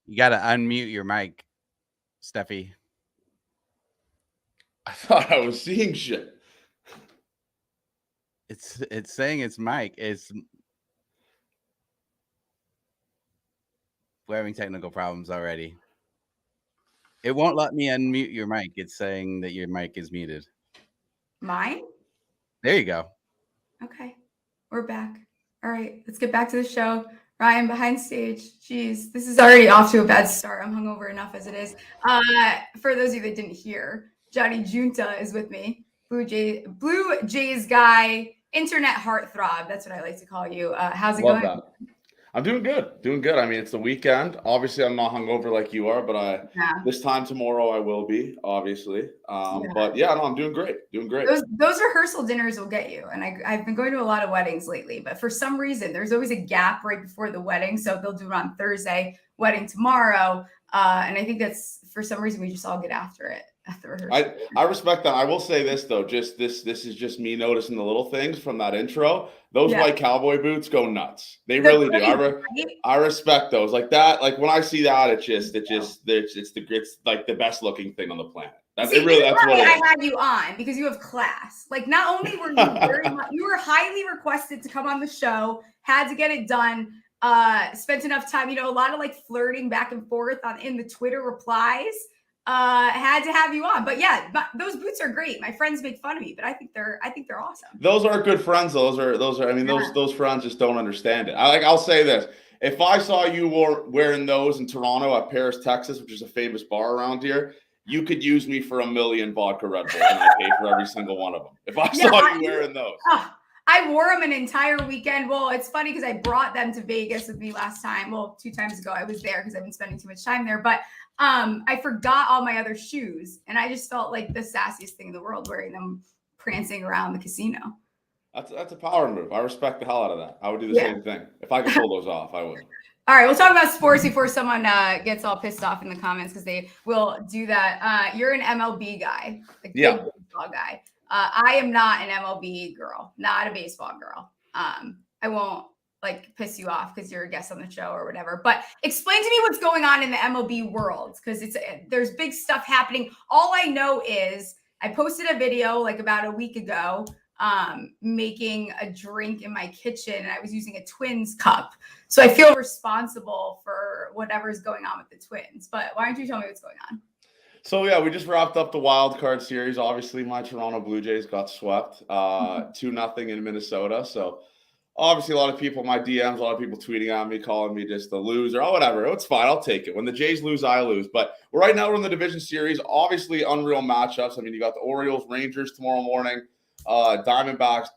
You got to unmute your mic, Stephie. I thought I was seeing shit. It's saying it's mic. We're having technical problems already. It won't let me unmute your mic. It's saying that your mic is muted. Mine? There you go. Okay. We're back. All right. Let's get back to the show. Ryan, behind stage. Jeez, this is already off to a bad start. I'm hungover enough as it is. For those of you that didn't hear, Johnny Giunta is with me. Blue Jays guy, internet heartthrob. That's what I like to call you. How's it Love going? that. I'm doing good. Doing good. I mean, it's the weekend. Obviously, I'm not hungover like you are, but this time tomorrow I will be, obviously. But yeah, no, I'm doing great. Doing great. Those rehearsal dinners will get you. And I've been going to a lot of weddings lately, but for some reason, there's always a gap right before the wedding. So they'll do it on Thursday, wedding tomorrow. And I think that's, for some reason, we just all get after it at the rehearsal. I respect that. I will say this, though. Just this is just me noticing the little things from that intro. Those white cowboy boots go nuts. They really do. I respect those. Like that. Like when I see that, it's like the best looking thing on the planet. That's what I had you on, because you have class. Like, not only were you you were highly requested to come on the show, had to get it done, spent enough time, a lot of like flirting back and forth in the Twitter replies. Had to have you on. But yeah, those boots are great. My friends make fun of me, but I think they're awesome. Those are good friends. Those are I mean, those friends just don't understand it. I'll say this. If I saw you wearing those in Toronto at Paris, Texas, which is a famous bar around here, you could use me for 1 million vodka Red Bulls, and I'd pay for every single one of them. If I saw you wearing those. I wore them an entire weekend. Well, it's funny because I brought them to Vegas with me last time. Well, 2 times ago I was there because I've been spending too much time there. But I forgot all my other shoes, and I just felt like the sassiest thing in the world wearing them, prancing around the casino. That's a power move. I respect the hell out of that. I would do the same thing. If I could pull those off, I would. All right, we'll talk about sports before someone gets all pissed off in the comments, because they will do that. You're an MLB guy, a big baseball guy. I am not an MLB girl, not a baseball girl. I won't piss you off because you're a guest on the show or whatever. But explain to me what's going on in the MLB world, because there's big stuff happening. All I know is I posted a video about a week ago, making a drink in my kitchen, and I was using a Twins cup. So I feel responsible for whatever's going on with the Twins. But why don't you tell me what's going on? So yeah, we just wrapped up the wild card series. Obviously, my Toronto Blue Jays got swept 2-0 in Minnesota. So obviously, a lot of people, my DMs, a lot of people tweeting at me, calling me just a loser. Oh, whatever. It's fine. I'll take it. When the Jays lose, I lose. But right now, we're in the division series. Obviously, unreal matchups. I mean, you got the Orioles, Rangers tomorrow morning. Diamondbacks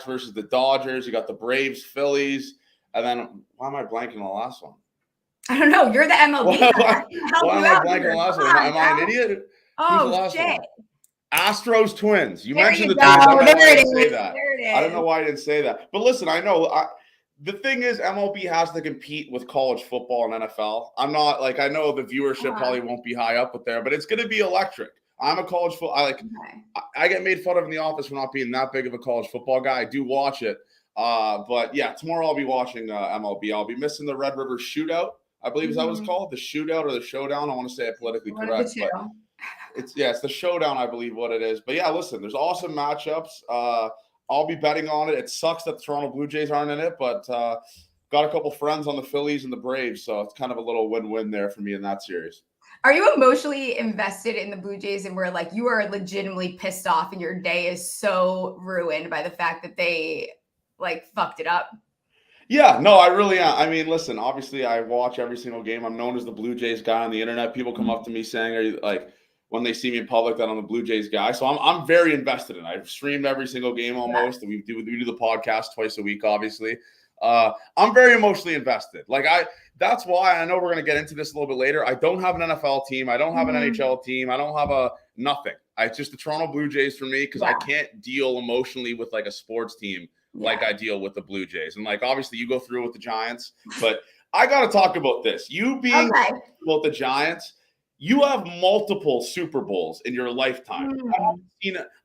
versus the Dodgers. You got the Braves, Phillies. And then, why am I blanking on the last one? I don't know. You're the MLB guy. Why am I blanking on the last one? Am I an idiot? Oh, shit. Astros, Twins. You mentioned the Twins. I don't know why I didn't say that. I don't know why I didn't say that. But listen, I know the thing is MLB has to compete with college football and NFL. I'm not I know the viewership probably won't be high up with there, but it's going to be electric. I'm a college football. I get made fun of in the office for not being that big of a college football guy. I do watch it. But yeah, tomorrow I'll be watching MLB. I'll be missing the Red River Shootout. I believe is that what it's called? The Shootout or the Showdown? I want to say it politically correct. But it's the Showdown, I believe what it is. But yeah, listen, there's awesome matchups. I'll be betting on it. It sucks that the Toronto Blue Jays aren't in it, but got a couple friends on the Phillies and the Braves, so it's kind of a little win-win there for me in that series. Are you emotionally invested in the Blue Jays, and where you are legitimately pissed off and your day is so ruined by the fact that they fucked it up? Yeah, no, I really am. I mean, listen, obviously I watch every single game. I'm known as the Blue Jays guy on the internet. People come up to me saying, "Are you when they see me in public that I'm the Blue Jays guy?" So I'm very invested in it. I've streamed every single game almost. And we do the podcast twice a week, obviously. I'm very emotionally invested. That's why I know we're going to get into this a little bit later. I don't have an NFL team. I don't have an NHL team. I don't have a nothing. It's just the Toronto Blue Jays for me because I can't deal emotionally with like a sports team like I deal with the Blue Jays. And like obviously you go through with the Giants, but I got to talk about this. You being about the Giants, you have multiple Super Bowls in your lifetime.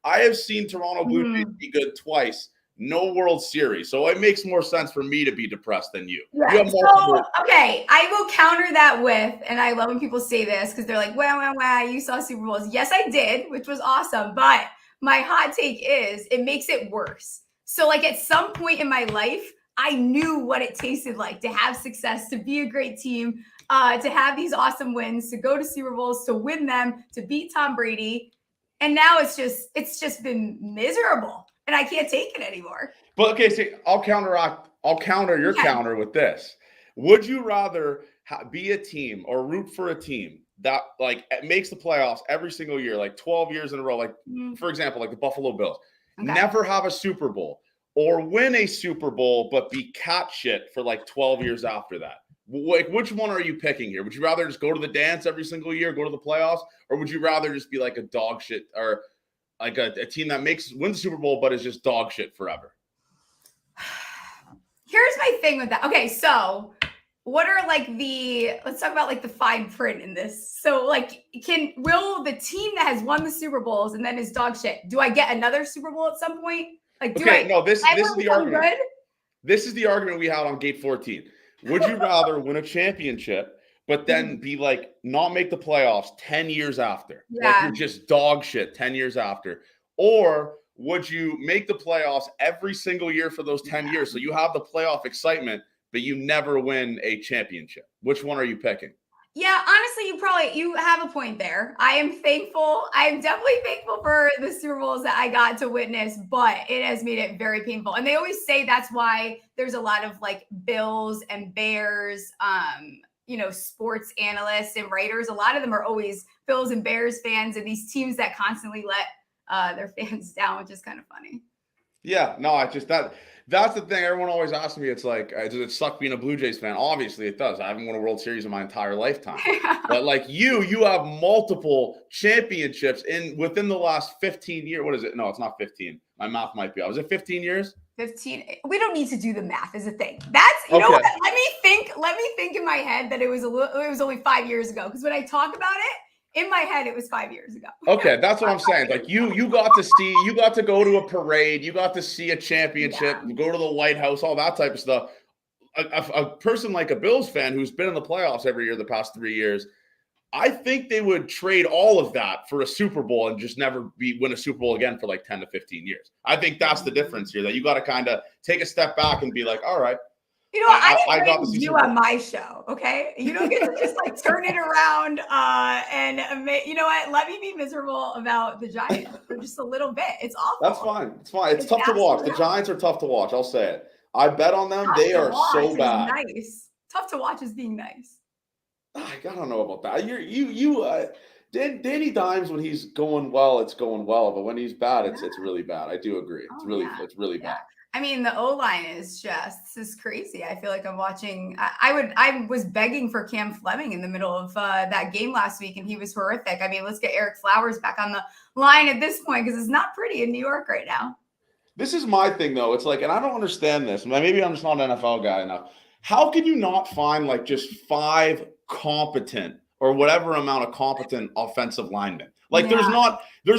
I have seen Toronto Blue Jays be good twice. No World Series. So it makes more sense for me to be depressed than you. Yeah. You have multiple. So, okay, I will counter that with, and I love when people say this because they're like, wow, you saw Super Bowls. Yes, I did, which was awesome. But my hot take is it makes it worse. So like at some point in my life, I knew what it tasted like to have success, to be a great team, to have these awesome wins, to go to Super Bowls, to win them, to beat Tom Brady. And now it's just been miserable. And I can't take it anymore. But okay, see, I'll counter your counter with this. Would you rather be a team or root for a team that like makes the playoffs every single year, like 12 years in a row, like for example, like the Buffalo Bills, never have a Super Bowl, or win a Super Bowl but be cat shit for like 12 years after that? Like, which one are you picking here? Would you rather just go to the dance every single year, go to the playoffs, or would you rather just be like a dog shit or like a team that wins the Super Bowl but is just dog shit forever? Here's my thing with that. Okay, so what are like let's talk about like the fine print in this. So like will the team that has won the Super Bowls and then is dog shit, do I get another Super Bowl at some point? Like this is the argument. Good? This is the argument we had on Gate 14. Would you rather win a championship but then be like not make the playoffs 10 years after? Like you're just dog shit 10 years after. Or would you make the playoffs every single year for those 10 years? So you have the playoff excitement, but you never win a championship. Which one are you picking? Yeah, honestly, you have a point there. I am thankful. I am definitely thankful for the Super Bowls that I got to witness, but it has made it very painful. And they always say that's why there's a lot of like Bills and Bears, sports analysts and writers. A lot of them are always Bills and Bears fans and these teams that constantly let their fans down, which is kind of funny. Yeah, no, that's the thing. Everyone always asks me, it's like, does it suck being a Blue Jays fan? Obviously it does. I haven't won a World Series in my entire lifetime. But like you have multiple championships within the last 15 years. What is it? No, it's not 15. My math might be off. Was it 15 years? 15. We don't need to do the math is a thing. That's, know what? Let me think in my head that it was only 5 years ago. Because when I talk about it, in my head, it was 5 years ago. Okay, that's what I'm saying. Like you got to go to a parade, you got to see a championship, go to the White House, all that type of stuff. A person like a Bills fan who's been in the playoffs every year the past 3 years, I think they would trade all of that for a Super Bowl and just never win a Super Bowl again for like 10 to 15 years. I think that's the difference here, that you got to kind of take a step back and be like, all right. You know what? I got you on my show, okay? You don't get to just like turn it around and you know what? Let me be miserable about the Giants for just a little bit. It's awful. That's fine. It's fine. It's tough to watch. The Giants are tough to watch. I'll say it. I bet on them. They are so bad. Nice. Tough to watch is being nice. I don't know about that. Danny Dimes, when he's going well, it's going well, but when he's bad, it's really bad. I do agree. It's really bad. I mean, the O-line is this is crazy. I feel like I'm watching. I was begging for Cam Fleming in the middle of that game last week, and he was horrific. I mean, let's get Eric Flowers back on the line at this point because it's not pretty in New York right now. This is my thing, though. It's like, and I don't understand this. Maybe I'm just not an NFL guy enough. How can you not find like just 5 competent or whatever amount of competent offensive linemen? Like there's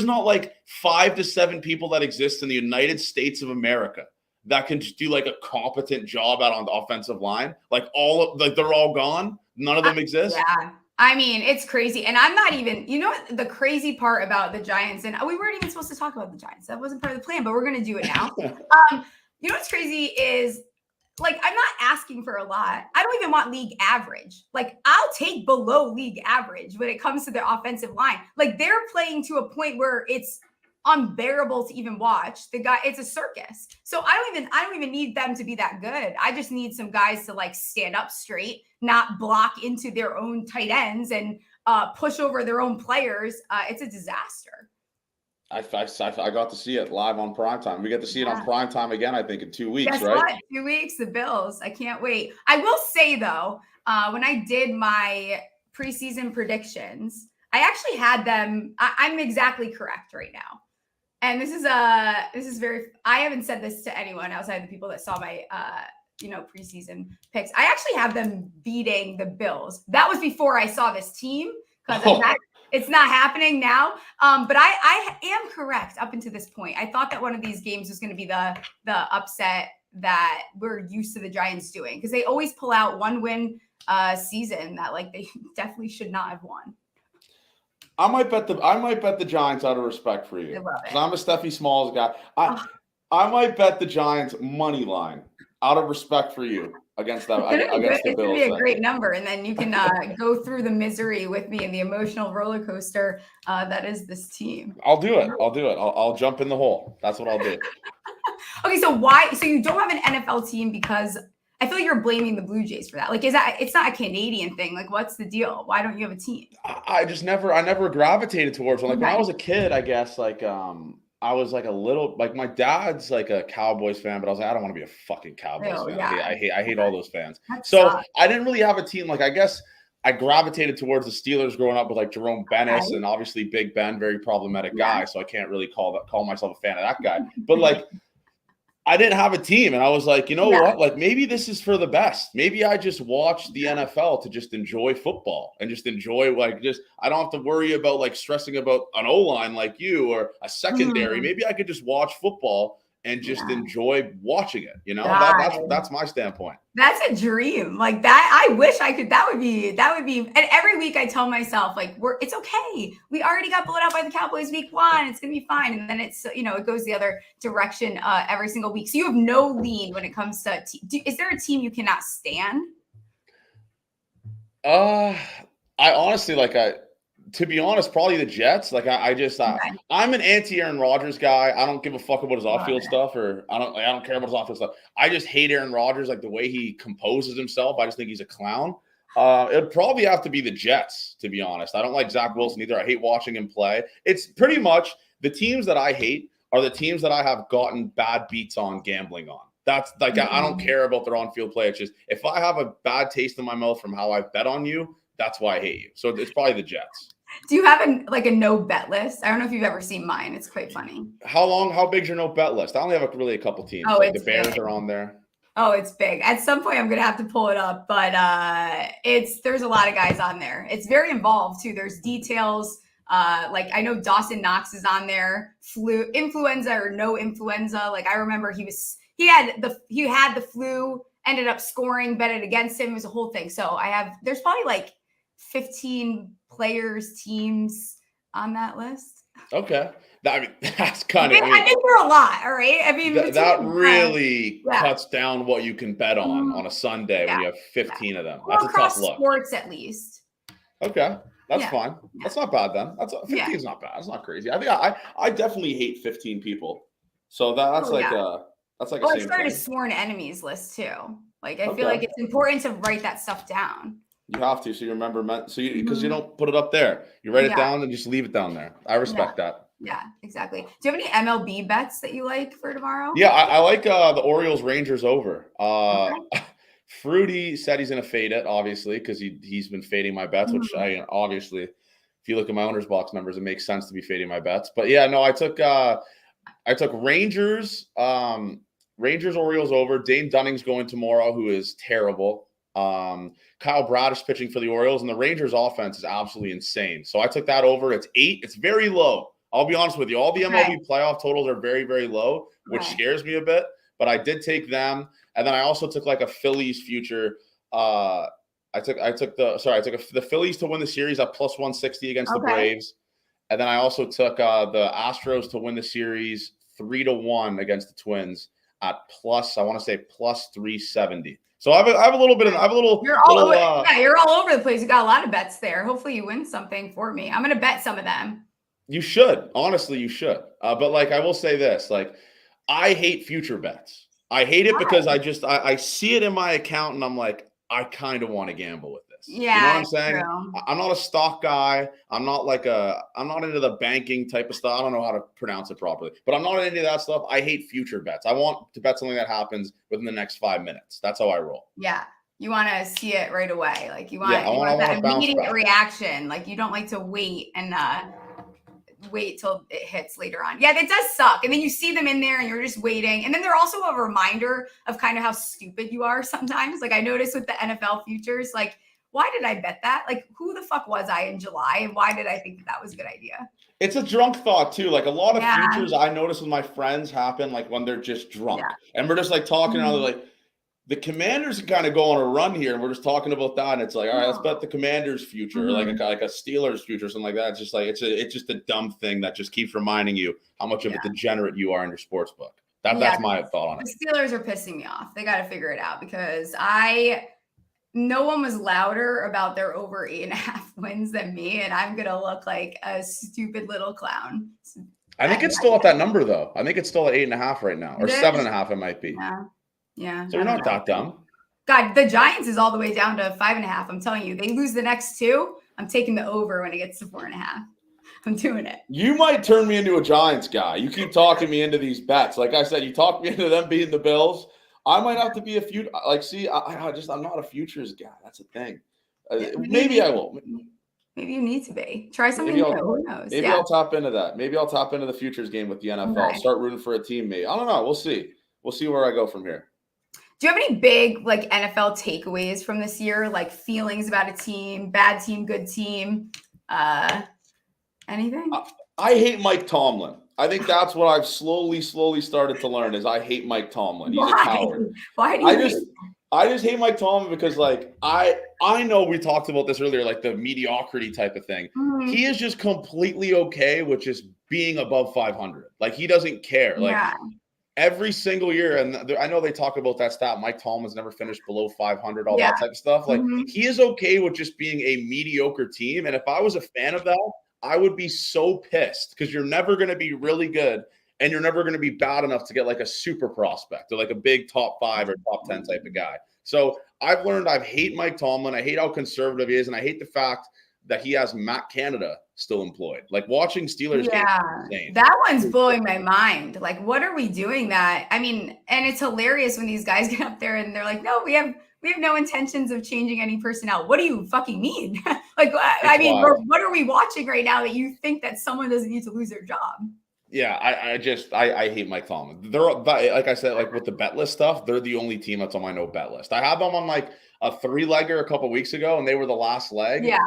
not like 5 to 7 people that exist in the United States of America that can just do like a competent job out on the offensive line. Like they're all gone. None of them exist. Yeah. I mean, it's crazy. And I'm not even, what the crazy part about the Giants, and we weren't even supposed to talk about the Giants. That wasn't part of the plan, but we're going to do it now. What's crazy is like, I'm not asking for a lot. I don't even want league average. Like I'll take below league average when it comes to their offensive line. Like they're playing to a point where it's unbearable to even watch. It's a circus. So I don't even need them to be that good. I just need some guys to like stand up straight, not block into their own tight ends and push over their own players. It's a disaster. I got to see it live on primetime. We get to see it on primetime again, I think, in 2 weeks, Guess right? What? 2 weeks, the Bills. I can't wait. I will say, though, when I did my preseason predictions, I actually had them. I'm exactly correct right now. And this is very, I haven't said this to anyone outside the people that saw my, preseason picks. I actually have them beating the Bills. That was before I saw this team because it's not happening now. But I am correct up until this point. I thought that one of these games was going to be the upset that we're used to the Giants doing because they always pull out one win season that like they definitely should not have won. I might bet the Giants out of respect for you. I love it. I'm a Stephie Smalls guy. I might bet the Giants money line out of respect for you against the Bills. It's gonna be a great number, and then you can go through the misery with me and the emotional roller coaster that is this team. I'll do it. I'll jump in the hole. That's what I'll do. Okay, so why? So you don't have an NFL team because I feel like you're blaming the Blue Jays for that. Like, it's not a Canadian thing. Like, what's the deal? Why don't you have a team? I never gravitated towards one. Like when I was a kid, I guess I was like a little, like my dad's like a Cowboys fan, but I was like, I don't want to be a fucking Cowboys fan. Yeah. I hate all those fans. I didn't really have a team. Like, I guess I gravitated towards the Steelers growing up with like Jerome Bennis and obviously Big Ben, very problematic guy. So I can't really call myself a fan of that guy. But like, I didn't have a team, and I was like, you know what? Like, maybe this is for the best. Maybe I just watch the NFL to just enjoy football and just enjoy, I don't have to worry about like stressing about an O-line like you or a secondary. Maybe I could just watch football and just enjoy watching it. You know, that's my standpoint. That's a dream. Like that, I wish I could. That would be. And every week I tell myself, like, it's okay. We already got blown out by the Cowboys week 1. It's gonna be fine. And then it's, it goes the other direction every single week. So you have no lean when it comes to. Is there a team you cannot stand? I honestly to be honest, probably the Jets. Like I'm an anti-Aaron Rodgers guy. I don't give a fuck about his off-field stuff, or I don't care about his off-field stuff. I just hate Aaron Rodgers, like the way he composes himself. I just think he's a clown. It'd probably have to be the Jets, to be honest. I don't like Zach Wilson either. I hate watching him play. It's pretty much the teams that I hate are the teams that I have gotten bad beats on gambling on. That's like I don't care about their on-field play. It's just if I have a bad taste in my mouth from how I bet on you, that's why I hate you. So it's probably the Jets. Do you have a no bet list? I don't know if you've ever seen mine. It's quite funny. How big's your no bet list? I only have a couple teams. Oh, like the Bears are on there. Oh, it's big. At some point I'm gonna have to pull it up, but there's a lot of guys on there. It's very involved too. There's details. Like I know Dawson Knox is on there. Influenza or no influenza. Like I remember he had the flu, ended up scoring, betted against him. It was a whole thing. So there's probably like 15 players, teams on that list. Okay. That's kind of. I think we're a lot. All right. I mean, that really cuts down what you can bet on a Sunday when you have 15 of them. That's a tough look. Sports, at least. Okay, that's fine. That's not bad then. 15 is not bad. It's not crazy. I think I definitely hate 15 people. So that's that's like. I started a sworn enemies list too. Like I feel like it's important to write that stuff down. You have to, so you remember. Because you don't put it up there, you write it down and just leave it down there. I respect that. Yeah, exactly. Do you have any MLB bets that you like for tomorrow? Yeah, I like the Orioles Rangers over. Fruity said he's going to fade it, obviously, because he's been fading my bets, which obviously, if you look at my owner's box numbers, it makes sense to be fading my bets. But yeah, no, I took Rangers Orioles over. Dane Dunning's going tomorrow, who is terrible. Kyle Bradish pitching for the Orioles, and the Rangers offense is absolutely insane. So I took that over. It's 8. It's very low. I'll be honest with you. All the MLB playoff totals are very, very low, which scares me a bit. But I did take them, and then I also took like a Phillies future. I took the Phillies to win the series at plus 160 against the Braves, and then I also took the Astros to win the series 3-1 against the Twins at plus 370. So I have a little bit of you're all over the place. You got a lot of bets there. Hopefully you win something for me. I'm gonna bet some of them. You should. Honestly, you should. But like I will say this, like I hate future bets. I hate it because I see it in my account and I'm like, I kind of want to gamble with this. Yeah. You know what I'm saying? True. I'm not a stock guy. I'm not into the banking type of stuff. I don't know how to pronounce it properly, but I'm not into that stuff. I hate future bets. I want to bet something that happens within the next 5 minutes. That's how I roll. Yeah. You want to see it right away. Like you want, Yeah, I want that bounce immediate back. reaction. Like you don't like to wait and wait till it hits later on. Yeah, that does suck. And then you see them in there and you're just waiting. And then they're also a reminder of kind of how stupid you are sometimes. Like I noticed with the NFL futures, like, why did I bet that? Like, who the fuck was I in July? And why did I think that, that was a good idea? It's a drunk thought too. Like a lot of futures I notice with my friends happen like when they're just drunk. And we're just like talking and they're like, the Commanders kind of go on a run here, and we're just talking about that. And it's like, all right, let's bet the Commanders' future, or like a Steelers' future, or something like that. It's just like it's just a dumb thing that just keeps reminding you how much of a degenerate you are in your sports book. That's my thought on it. The Steelers are pissing me off. They got to figure it out because no one was louder about their over 8.5 wins than me, and I'm gonna look like a stupid little clown. I think it's still at that number though. I think it's still at 8.5 right now, or 7.5. It might be. Yeah. So you're not that dumb. God, the Giants is all the way down to 5.5. I'm telling you, they lose the next two. I'm taking the over when it gets to 4.5. I'm doing it. You might turn me into a Giants guy. You keep talking me into these bets. Like I said, you talk me into them beating the Bills. I might have to be I'm not a futures guy. That's the thing. Maybe I will. Maybe you need to be. Try something new. Who knows? Maybe I'll tap into that. Maybe I'll tap into the futures game with the NFL. Right. Start rooting for a teammate. I don't know. We'll see. We'll see where I go from here. Do you have any big like NFL takeaways from this year? Like feelings about a team, bad team, good team? Anything? I hate Mike Tomlin. I think that's what I've slowly started to learn is I hate Mike Tomlin. He's a coward. Why do you I just hate Mike Tomlin because like I know we talked about this earlier, like the mediocrity type of thing. Mm-hmm. He is just completely okay with just being above 500. Like he doesn't care. Like every single year, and I know they talk about that stat. Mike Tomlin's never finished below 500, all that type of stuff. Like he is okay with just being a mediocre team. And if I was a fan of that, I would be so pissed because you're never going to be really good and you're never going to be bad enough to get like a super prospect or like a big top 5 or top 10 type of guy. So I've learned I hate Mike Tomlin. I hate how conservative he is. And I hate the fact that he has Matt Canada still employed. Like watching Steelers games is insane. That one's blowing my mind. Like, what are we doing that? I mean, and it's hilarious when these guys get up there and they're like, no, we have no intentions of changing any personnel. What do you fucking mean? Like, I mean, what are we watching right now that you think that someone doesn't need to lose their job? Yeah, I hate Mike Tomlin. They're like I said, like with the bet list stuff, they're the only team that's on my no bet list. I had them on like a 3-legger a couple of weeks ago, and they were the last leg. Yeah.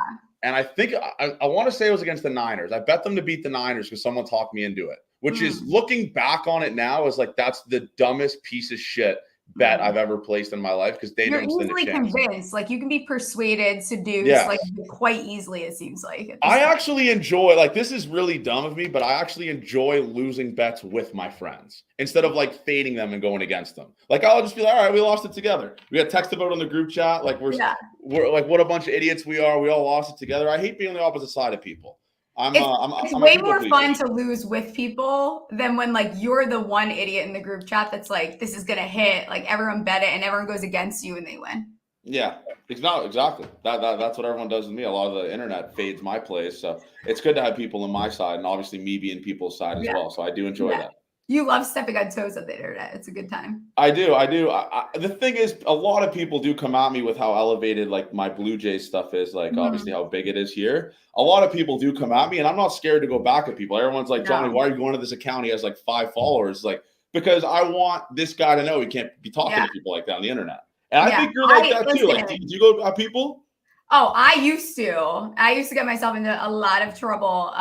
And I think I want to say it was against the Niners. I bet them to beat the Niners because someone talked me into it, which is looking back on it now is like that's the dumbest piece of shit bet I've ever placed in my life because they don't stand a chance. You're easily convinced. Like you can be persuaded, seduced, like quite easily, it seems like. I actually enjoy, like this is really dumb of me, but I actually enjoy losing bets with my friends instead of like fading them and going against them. Like I'll just be like, all right, we lost it together. We got text about it on the group chat. Like we're like what a bunch of idiots we are. We all lost it together. I hate being on the opposite side of people. It's way more fun to lose with people than when like you're the one idiot in the group chat that's like, this is gonna hit. Like everyone bet it and everyone goes against you and they win. Yeah, exactly. That's what everyone does with me. A lot of the internet fades my plays, so it's good to have people on my side and obviously me being people's side as well. So I do enjoy that. You love stepping on toes on the internet. It's a good time. I do. The thing is, a lot of people do come at me with how elevated like my Blue Jays stuff is, like obviously how big it is here. A lot of people do come at me, and I'm not scared to go back at people. Everyone's like, Johnny, why are you going to this account? He has like 5 followers. Like, because I want this guy to know he can't be talking to people like that on the internet. And I think you're like that too. Like, do you go at people? Oh, I used to get myself into a lot of trouble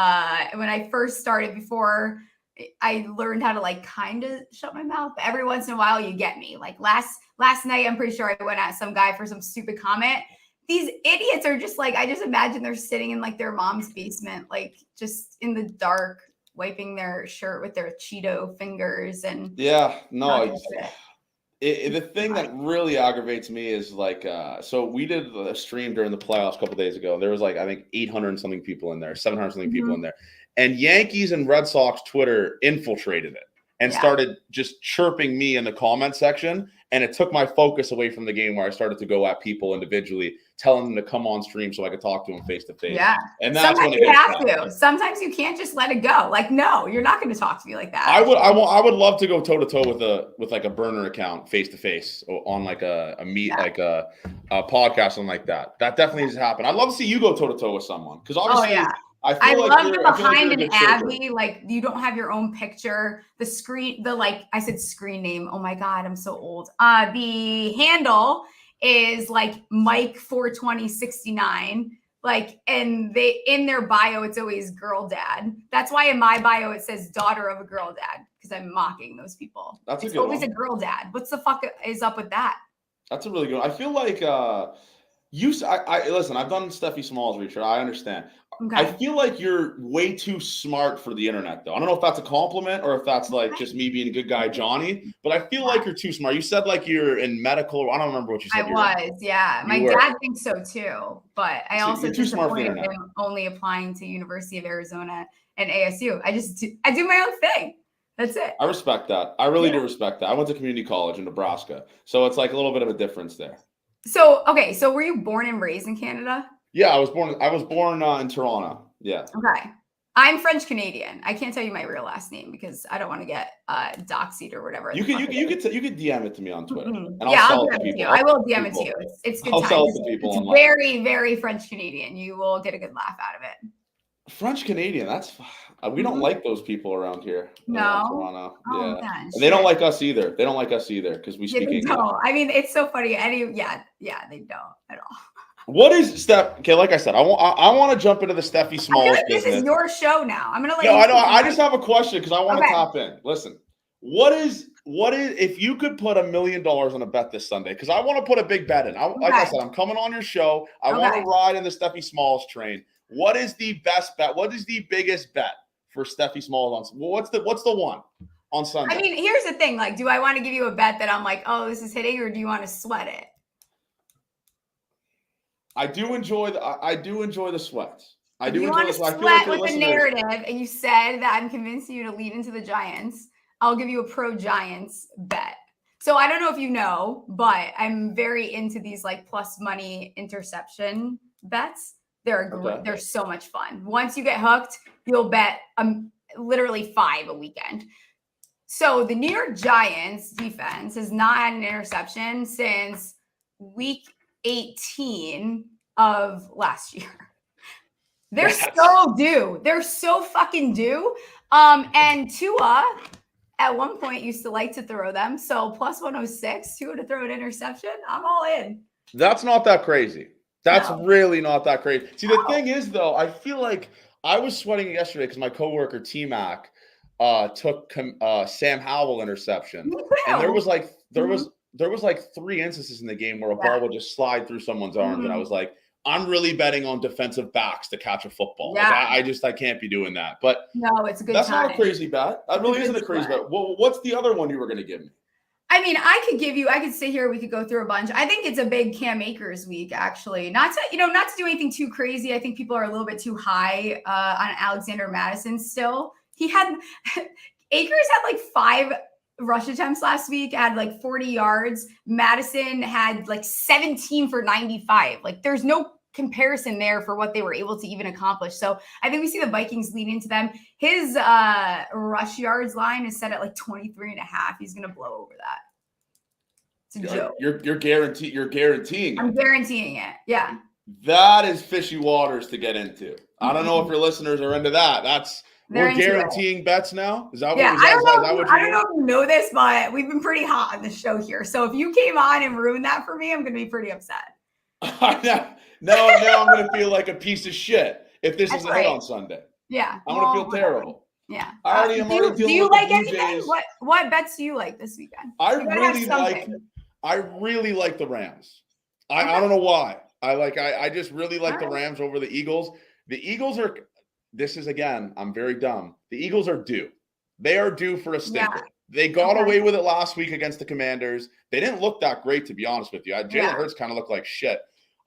when I first started before I learned how to like kind of shut my mouth. But every once in a while you get me. Like last night, I'm pretty sure I went at some guy for some stupid comment. These idiots are just like, I just imagine they're sitting in like their mom's basement, like just in the dark, wiping their shirt with their Cheeto fingers. And the thing that really aggravates me is like, so we did a stream during the playoffs a couple days ago, and there was like, I think 800 and something people in there, 700 something people in there. And Yankees and Red Sox Twitter infiltrated it. and started just chirping me in the comment section. And it took my focus away from the game where I started to go at people individually, telling them to come on stream so I could talk to them face to face. Yeah. And that's sometimes when you have to. Sometimes you can't just let it go. Like, no, you're not going to talk to me like that. I would love to go toe to toe with like a burner account face to face on like a meet, like a podcast, something like that. That definitely has happened. I'd love to see you go toe to toe with someone, because obviously I love the behind an Abby. Like, you don't have your own picture. The screen, I said screen name. Oh my God, I'm so old. The handle is like Mike 42069. Like, and in their bio, it's always girl dad. That's why in my bio it says daughter of a girl dad, because I'm mocking those people. It's always a girl dad. What's the fuck is up with that? That's a really good one. I feel like listen, I've done Stephie Smalls research. I understand. Okay. I feel like you're way too smart for the internet, though. I don't know if that's a compliment or if that's like just me being a good guy, Johnny, but I feel like you're too smart. You said like you're in medical. I don't remember what you said. My dad thinks so too, but I also disappointed him only applying to University of Arizona and ASU. I do my own thing. That's it. I respect that. I really do respect that. I went to community college in Nebraska, so it's like a little bit of a difference there. So, okay. So were you born and raised in Canada? Yeah, I was born in Toronto. Yeah. Okay. I'm French Canadian. I can't tell you my real last name because I don't want to get doxied or whatever. You could DM it to me on Twitter. And I'll DM it to you. I will DM it to you. It's good. I'll sell it to people. It's very, very French Canadian. You will get a good laugh out of it. French Canadian. That's we don't like those people around here. No. Toronto. Oh, yeah. And they don't like us either. They don't like us either because we speak English. No. I mean, it's so funny. They don't at all. What is Steph? Okay, like I said, I want to jump into the Stephie Smalls business. This is your show now. I'm gonna let I know. I just have a question because I want to tap in. Listen, what is if you could put $1 million on a bet this Sunday? Because I want to put a big bet in. Like I said, I'm coming on your show. I want to ride in the Stephie Smalls train. What is the best bet? What is the biggest bet for Stephie Smalls on? What's the one on Sunday? I mean, here's the thing. Like, do I want to give you a bet that I'm like, oh, this is hitting, or do you want to sweat it? I do enjoy the sweats. I do enjoy the sweats. Sweat with the narrative, and you said that I'm convincing you to lead into the Giants. I'll give you a pro Giants bet. So I don't know if you know, but I'm very into these like plus money interception bets. They're so much fun. Once you get hooked, you'll bet literally 5 a weekend. So the New York Giants defense has not had an interception since week 18 of last year. They're so due. They're so fucking due. And Tua at one point used to like to throw them. So plus 106, Tua to throw an interception. I'm all in. That's not that crazy. That's really not that crazy. See, the thing is, though, I feel like I was sweating yesterday because my coworker T-Mac took Sam Howell interception, and there was like 3 instances in the game where a ball would just slide through someone's arms, and I was like, I'm really betting on defensive backs to catch a football. Yeah. Like, I can't be doing that. But no, it's a good. That's not a crazy bet. That really isn't a crazy bet. Well, what's the other one you were going to give me? I mean, I could sit here. We could go through a bunch. I think it's a big Cam Akers week, actually. Not to do anything too crazy. I think people are a little bit too high on Alexander Madison. Still, Akers had like 5 rush attempts last week, had like 40 yards. Madison had like 17 for 95. Like, there's no comparison there for what they were able to even accomplish. So I think we see the Vikings lean into them. His rush yards line is set at like 23.5. He's going to blow over that. It's a joke. You're guaranteeing. I'm guaranteeing it. Yeah. That is fishy waters to get into. I don't know if your listeners are into that. We're guaranteeing bets now. Is that what? Yeah, I don't know if you know this, but we've been pretty hot on the show here. So if you came on and ruined that for me, I'm going to be pretty upset. Now I'm going to feel like a piece of shit if this is a hit on Sunday. Yeah. I'm going to feel terrible. Yeah. Do you like anything? What bets do you like this weekend? I really like the Rams. I don't know why. I just really like the Rams over the Eagles. The Eagles are, this is again, I'm very dumb. The Eagles are due. They are due for a stinker. Yeah. They got away with it last week against the Commanders. They didn't look that great, to be honest with you. Jalen Hurts kind of looked like shit.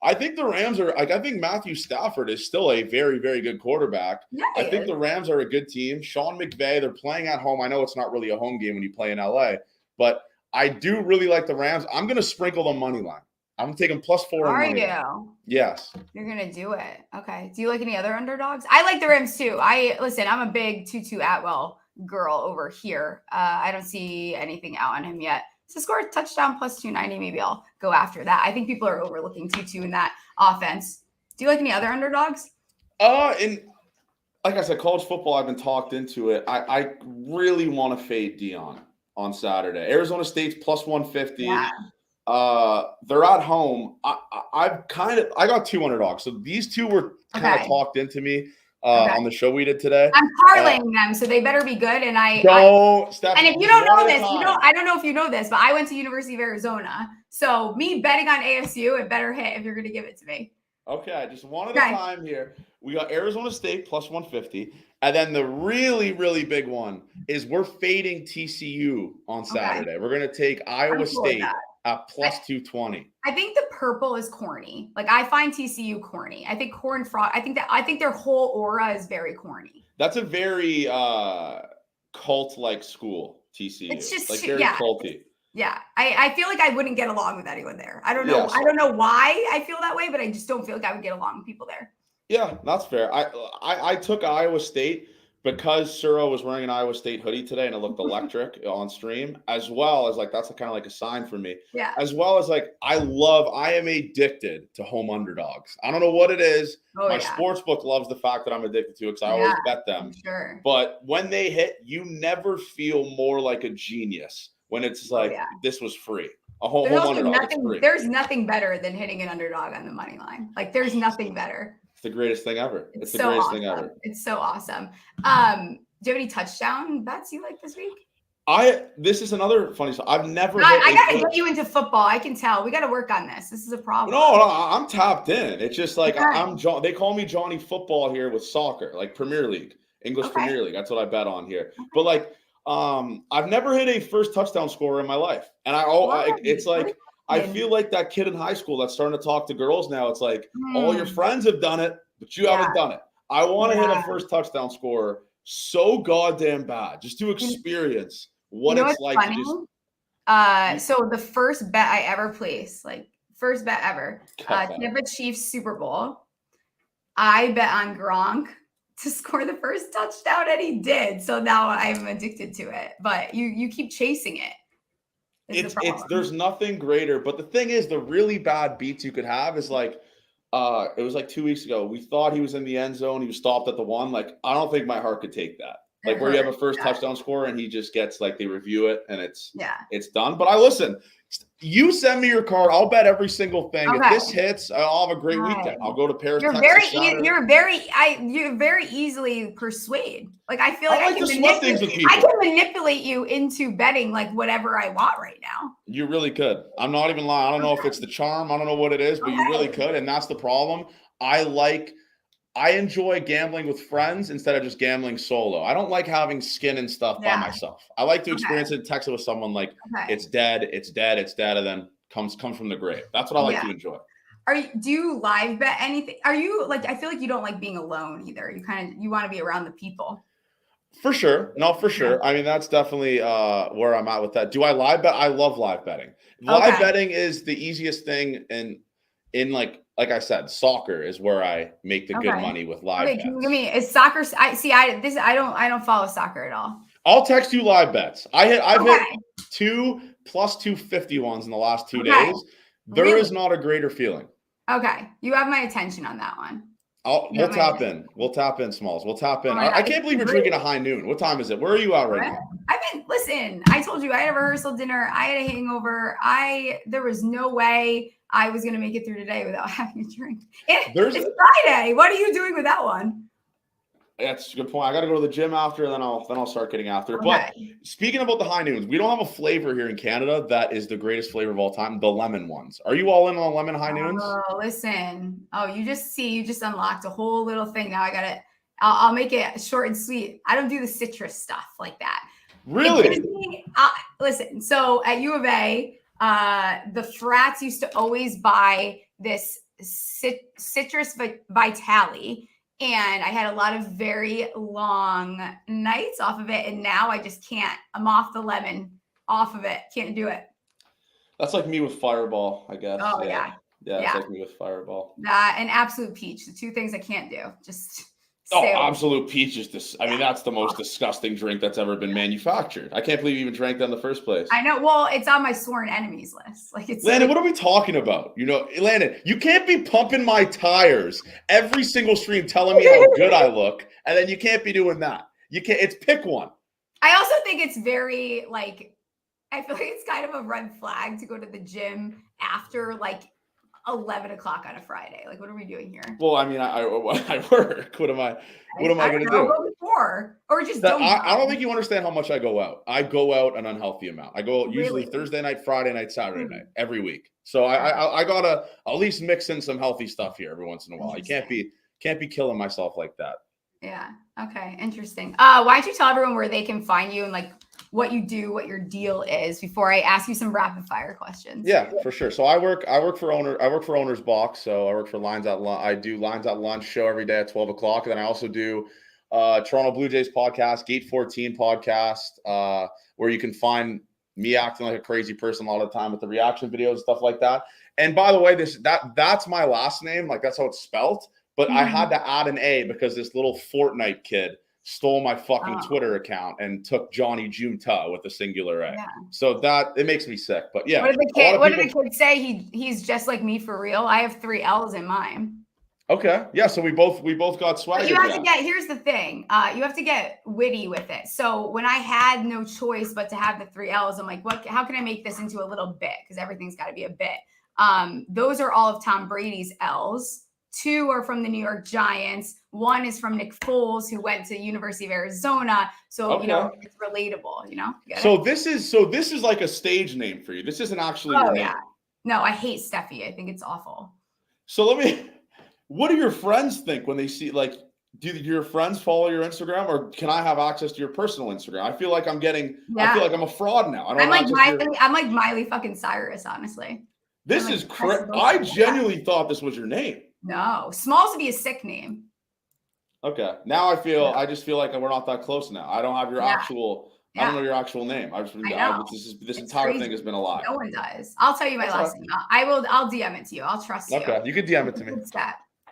I think the Rams are like, I think Matthew Stafford is still a very, very good quarterback. Yeah, I think the Rams are a good team. Sean McVay, they're playing at home. I know it's not really a home game when you play in LA, but I do really like the Rams. I'm going to sprinkle the money line. I'm going to take them +4 on money. Are you? Yes. You're going to do it. Okay. Do you like any other underdogs? I like the Rams too. I'm a big Tutu Atwell girl over here. I don't see anything out on him yet. To score a touchdown +290, maybe I'll go after that. I think people are overlooking Tutu in that offense. Do you like any other underdogs? In like I said, college football, I've been talked into it. I really want to fade Dion on Saturday. Arizona State's +150. Yeah. They're at home. I got 2 underdogs. So these two were kind of talked into me on the show we did today. I'm parlaying them, so they better be good. And Stephie, if you don't know this, I don't know if you know this, but I went to University of Arizona. So me betting on ASU, it better hit if you're going to give it to me. Okay, just one at a time here. We got Arizona State +150. And then the really, really big one is we're fading TCU on Saturday. We're going to take Iowa State at +220. I think the purple is corny. Like, I find TCU corny. I think corn frog. I think their whole aura is very corny. That's a very cult-like school, TCU. It's just like very culty. Yeah, I feel like I wouldn't get along with anyone there. I don't know. Yeah, so I don't know why I feel that way, but I just don't feel like I would get along with people there. Yeah, that's fair. I took Iowa State because Suro was wearing an Iowa State hoodie today and it looked electric on stream, as well as like that's kind of like a sign for me. Yeah. As well as like I am addicted to home underdogs. I don't know what it is. My sports book loves the fact that I'm addicted to it because I always bet them. Sure. But when they hit, you never feel more like a genius when it's like this was free. A home underdog is free. There's nothing better than hitting an underdog on the money line. Like there's nothing better. It's the greatest thing ever. It's the greatest thing ever. It's so awesome. Do you have any touchdown bets you like this week? This is another funny stuff. I've never. I gotta get you into football. I can tell. We got to work on this. This is a problem. No, I'm tapped in. It's just like They call me Johnny Football here with soccer, like Premier League, English Premier League. That's what I bet on here. But like, I've never hit a first touchdown scorer in my life, and it's like. I feel like that kid in high school that's starting to talk to girls now. It's like all your friends have done it, but you haven't done it. I want to hit a first touchdown scorer so goddamn bad just to experience what it's like. Funny? So the first bet I ever placed, like first bet ever, Tampa Chiefs Super Bowl. I bet on Gronk to score the first touchdown, and he did. So now I'm addicted to it. But you keep chasing it. There's nothing greater, but the thing is, the really bad beats you could have is like, it was like 2 weeks ago. We thought he was in the end zone. He was stopped at the 1. Like, I don't think my heart could take that. Like where you have a first touchdown score and he just gets like they review it and it's done. But listen. You send me your card. I'll bet every single thing. If this hits, I'll have a great weekend. I'll go to Paris. You're very easily persuade. Like I feel like I can manipulate you into betting like whatever I want right now. You really could. I'm not even lying. I don't know if it's the charm. I don't know what it is, but you really could. And that's the problem. I enjoy gambling with friends instead of just gambling solo. I don't like having skin and stuff by myself. I like to experience it, text it with someone like it's dead, and then comes from the grave. That's what I like to enjoy. Do you live bet anything? Are you like, I feel like you don't like being alone either. You want to be around the people. For sure. No, for sure. I mean, that's definitely where I'm at with that. Do I live bet? I love live betting. Live betting is the easiest thing in like I said, soccer is where I make the good money with live bets. Give me is soccer. I don't follow soccer at all. I'll text you live bets. I've hit 2 +250 ones in the last 2 days. There is not a greater feeling. Okay, you have my attention on that one. We'll tap in. We'll tap in, Smalls. We'll tap in. I can't believe you're drinking a high noon. What time is it? Where are you at right now? Listen, I told you I had a rehearsal dinner. I had a hangover. There was no way I was going to make it through today without having a drink. It's Friday. What are you doing with that one? That's a good point. I got to go to the gym after, and then I'll start getting after it. But speaking about the high noons, we don't have a flavor here in Canada that is the greatest flavor of all time, the lemon ones. Are you all in on lemon high noons? Oh, listen. Oh, you just unlocked a whole little thing. Now I'll make it short and sweet. I don't do the citrus stuff like that. Really? Listen, so at U of A, the frats used to always buy this citrus vitale. And I had a lot of very long nights off of it. And now I just can't. I'm off the lemon, off of it. Can't do it. That's like me with Fireball, I guess. Oh, yeah. Yeah, it's like me with Fireball. That and Absolute Peach, the two things I can't do. Just Absolute Peach is this. I mean, that's the most disgusting drink that's ever been manufactured. I can't believe you even drank that in the first place. I know. Well, it's on my sworn enemies list. Like it's Landon, what are we talking about? You know, Landon, you can't be pumping my tires every single stream telling me how good I look, and then you can't be doing that. You can't. It's pick one. I also think it's very like. I feel like it's kind of a red flag to go to the gym after like 11 o'clock on a Friday. Like, what are we doing here? Well, I mean, I work. What am I going to do? Go before, or just don't. I don't think you understand how much I go out. I go out an unhealthy amount. I go out usually Thursday night, Friday night, Saturday night, every week. So I gotta at least mix in some healthy stuff here every once in a while. I can't be killing myself like that. Yeah. Okay. Interesting. Why don't you tell everyone where they can find you and like what you do, what your deal is before I ask you some rapid fire questions? Yeah, for sure. So I work for Owner's Box. So I work for Lines at Lunch. I do Lines at Lunch show every day at 12 o'clock. And then I also do Toronto Blue Jays podcast, Gate 14 podcast, where you can find me acting like a crazy person a lot of the time with the reaction videos and stuff like that. And by the way, that's my last name. Like that's how it's spelled. But I had to add an A because this little Fortnite kid stole my fucking Twitter account and took Johnny Giunta with a singular A. Yeah. So it makes me sick. But yeah. What did the kid say? He's just like me for real. I have 3 L's in mine. Okay. Yeah. So we both got swag. But you have to here's the thing. You have to get witty with it. So when I had no choice but to have the 3 L's, I'm like, how can I make this into a little bit? Because everything's got to be a bit. Those are all of Tom Brady's L's. 2 are from the New York Giants. 1 is from Nick Foles, who went to University of Arizona. So, you know, it's relatable, you know? This is like a stage name for you. This isn't actually your name. No, I hate Stephie. I think it's awful. So what do your friends think when they see, like, do your friends follow your Instagram, or can I have access to your personal Instagram? I feel like I feel like I'm a fraud now. I'm like Miley fucking Cyrus, honestly. This is crazy. I genuinely thought this was your name. No, Smalls would be a sick name. Okay. Now I just feel like we're not that close now. I don't have your actual, I don't know your actual name. This entire thing has been a lie. No one does. I'll tell you my last name. I'll DM it to you. I'll trust you. Okay. You can DM it to me.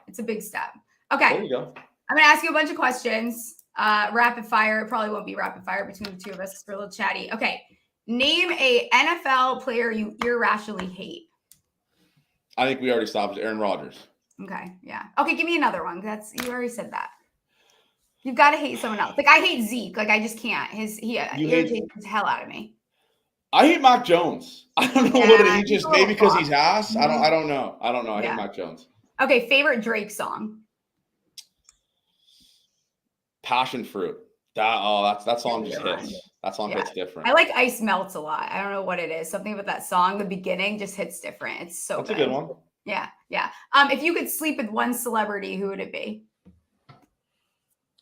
It's a big step. Okay. There you go. I'm going to ask you a bunch of questions. Rapid fire. It probably won't be rapid fire between the two of us because we're a little chatty. Okay. Name a NFL player you irrationally hate. I think we already stopped. Aaron Rodgers. Okay. Yeah. Okay. Give me another one. You already said that. You've got to hate someone else. Like I hate Zeke. Like I just can't. He irritates the hell out of me. I hate Mac Jones. I don't know what it is. He just maybe because he's ass. I don't know. I hate Mac Jones. Okay. Favorite Drake song. Passion Fruit. That song just hits. That song hits different. I like Ice Melts a lot. I don't know what it is. Something about that song, the beginning just hits different. It's so That's a good one. Yeah. Yeah. If you could sleep with one celebrity, who would it be?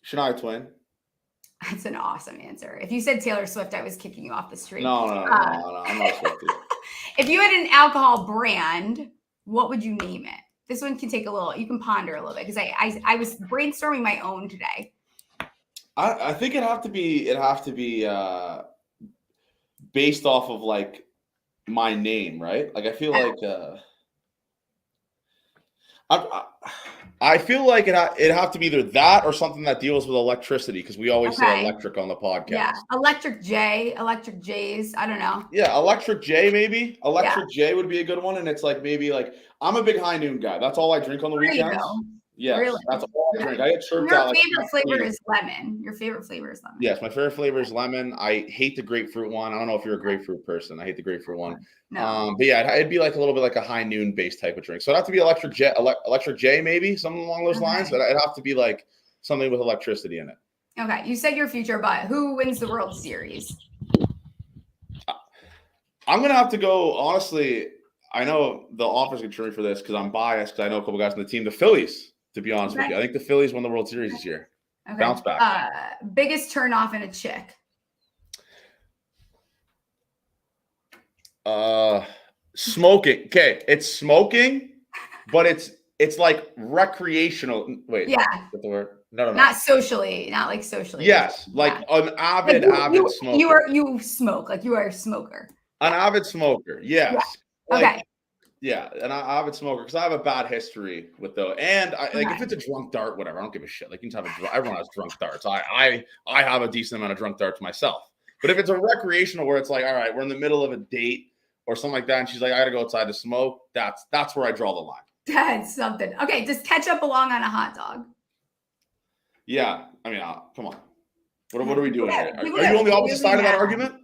Shania Twain. That's an awesome answer. If you said Taylor Swift, I was kicking you off the street. No. I'm not Swiftie. If you had an alcohol brand, what would you name it? This one can take you can ponder a little bit because I was brainstorming my own today. I think it'd have to be based off of like my name, right? Like I feel like I feel like it'd have to be either that or something that deals with electricity because we always say electric on the podcast. Yeah, Electric Jays. I don't know. Yeah, Electric J maybe. Electric J would be a good one, and it's like maybe like I'm a big high noon guy. That's all I drink on the weekends. Yes, really? That's all I drink. I get chirped out. Your favorite flavor is lemon. Your favorite flavor is lemon. Yes, my favorite flavor is lemon. I hate the grapefruit one. I don't know if you're a grapefruit person. I hate the grapefruit one. No. But yeah, it'd be like a little bit like a high noon based type of drink. So it'd have to be Electric J maybe, something along those lines. But it'd have to be like something with electricity in it. Okay, you said your future, but who wins the World Series? I'm gonna have to go. Honestly, I know the office can cheer me for this because I'm biased. Because I know a couple guys on the team, the Phillies. To be honest with you, I think the Phillies won the World Series this year. Okay. Bounce back. Biggest turnoff in a chick. Smoking. Okay, it's smoking but it's like recreational. Wait, Yeah. Is that the word? No. Not socially, not like socially. Yes, like an avid smoker. You smoke, like you are a smoker. An avid smoker, yes. Yeah. Like, okay. Yeah, an avid smoker because I have a bad history with those. And if it's a drunk dart, whatever, I don't give a shit. Like you can have everyone has drunk darts. I have a decent amount of drunk darts myself. But if it's a recreational where it's like, all right, we're in the middle of a date or something like that, and she's like, I gotta go outside to smoke. That's where I draw the line. That's something. Okay, does ketchup belong on a hot dog? Yeah, I mean, come on. What are we doing here? Are you on the opposite really side of that argument?